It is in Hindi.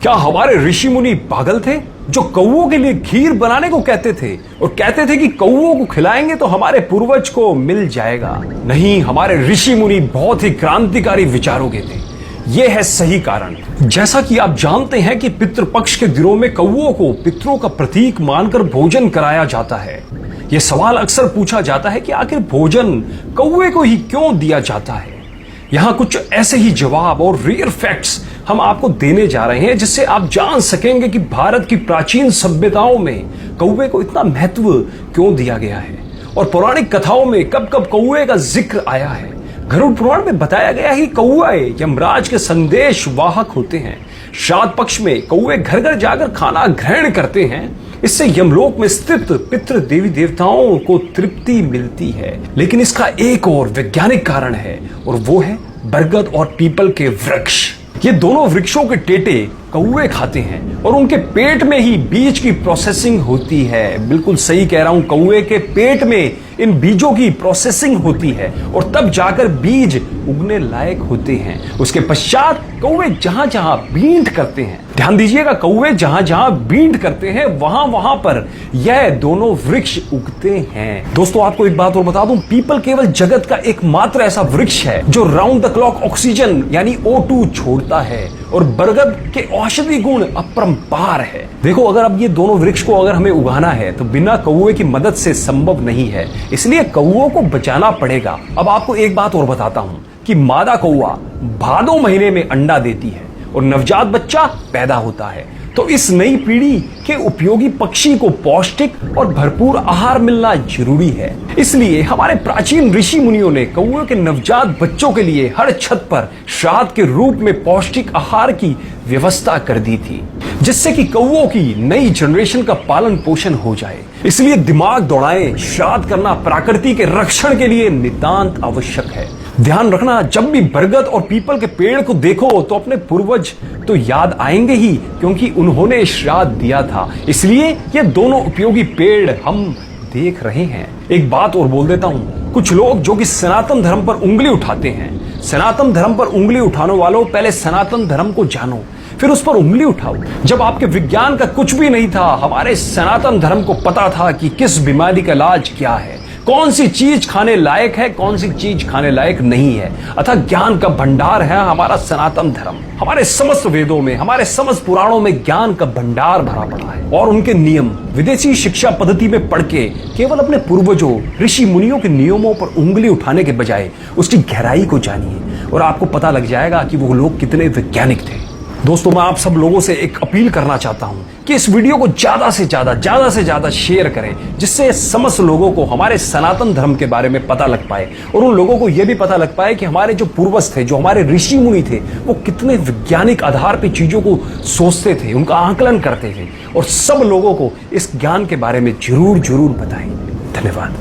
क्या हमारे ऋषि मुनि पागल थे जो कौओं के लिए खीर बनाने को कहते थे और कहते थे कि कौओं को खिलाएंगे तो हमारे पूर्वज को मिल जाएगा? नहीं, हमारे ऋषि मुनि बहुत ही क्रांतिकारी विचारों के थे। यह है सही कारण। जैसा कि आप जानते हैं कि पितृपक्ष के दिनों में कौओं को पितरों का प्रतीक मानकर भोजन कराया जाता है। यह सवाल अक्सर पूछा जाता है कि आखिर भोजन कौए को ही क्यों दिया जाता है। यहां कुछ ऐसे ही जवाब और रियल फैक्ट्स हम आपको देने जा रहे हैं जिससे आप जान सकेंगे कि भारत की प्राचीन सभ्यताओं में कौवे को इतना महत्व क्यों दिया गया है और पौराणिक कथाओं में कब कब कौवे का जिक्र आया है। गरुड़ पुराण में बताया गया है कि कौवे यमराज के संदेश वाहक होते हैं। श्राद्ध पक्ष में कौवे घर घर जाकर खाना ग्रहण करते हैं। इससे यमलोक में स्थित पितृ देवी देवताओं को तृप्ति मिलती है। लेकिन इसका एक और वैज्ञानिक कारण है और वो है बरगद और पीपल के वृक्ष। ये दोनों वृक्षों के टेटे कौवे खाते हैं और उनके पेट में ही बीज की प्रोसेसिंग होती है। बिल्कुल सही कह रहा हूं, कौवे के पेट में इन बीजों की प्रोसेसिंग होती है और तब जाकर बीज उगने लायक होते हैं। उसके पश्चात कौवे जहां जहां बींट करते हैं, ध्यान दीजिएगा, कौवे जहां जहां बींट करते हैं वहां वहां पर यह दोनों वृक्ष उगते हैं। दोस्तों, आपको एक बात और बता दूं, पीपल केवल जगत का एकमात्र ऐसा वृक्ष है जो राउंड द क्लॉक ऑक्सीजन यानी O2 छोड़ता है और बरगद के औषधि गुण अपरंपार है। देखो, अगर अब ये दोनों वृक्ष को अगर हमें उगाना है तो बिना कौवे की मदद से संभव नहीं है, इसलिए कौओं को बचाना पड़ेगा। अब आपको एक बात और बताता हूं कि मादा कौआ भादो महीने में अंडा देती है और नवजात बच्चा पैदा होता है। तो इस नई पीढ़ी के उपयोगी पक्षी को पौष्टिक और भरपूर आहार मिलना जरूरी है। इसलिए हमारे प्राचीन ऋषि मुनियों ने कौओं के नवजात बच्चों के लिए हर छत पर श्राद्ध के रूप में पौष्टिक आहार की व्यवस्था कर दी थी, जिससे कि कौओं की नई जनरेशन का पालन पोषण हो जाए। इसलिए दिमाग दौड़ाएं, श्राद्ध करना प्रकृति के रक्षण के लिए नितांत आवश्यक है। ध्यान रखना, जब भी बरगद और पीपल के पेड़ को देखो तो अपने पूर्वज तो याद आएंगे ही, क्योंकि उन्होंने श्राद्ध दिया था। इसलिए ये दोनों उपयोगी पेड़ हम देख रहे हैं। एक बात और बोल देता हूं, कुछ लोग जो कि सनातन धर्म पर उंगली उठाते हैं, सनातन धर्म पर उंगली उठाने वालों, पहले सनातन धर्म को जानो फिर उस पर उंगली उठाओ। जब आपके विज्ञान का कुछ भी नहीं था, हमारे सनातन धर्म को पता था कि किस बीमारी का इलाज क्या है, कौन सी चीज खाने लायक है, कौन सी चीज खाने लायक नहीं है। अतः ज्ञान का भंडार है हमारा सनातन धर्म। हमारे समस्त वेदों में, हमारे समस्त पुराणों में ज्ञान का भंडार भरा पड़ा है और उनके नियम विदेशी शिक्षा पद्धति में पढ़ के केवल अपने पूर्वजों ऋषि मुनियों के नियमों पर उंगली उठाने के बजाय उसकी गहराई को जानिए और आपको पता लग जाएगा कि वो लोग कितने वैज्ञानिक थे। दोस्तों, मैं आप सब लोगों से एक अपील करना चाहता हूं कि इस वीडियो को ज्यादा से ज्यादा शेयर करें, जिससे समस्त लोगों को हमारे सनातन धर्म के बारे में पता लग पाए और उन लोगों को यह भी पता लग पाए कि हमारे जो पूर्वज थे, जो हमारे ऋषि मुनि थे, वो कितने वैज्ञानिक आधार पर चीजों को सोचते थे, उनका आकलन करते थे। और सब लोगों को इस ज्ञान के बारे में जरूर बताएं। धन्यवाद।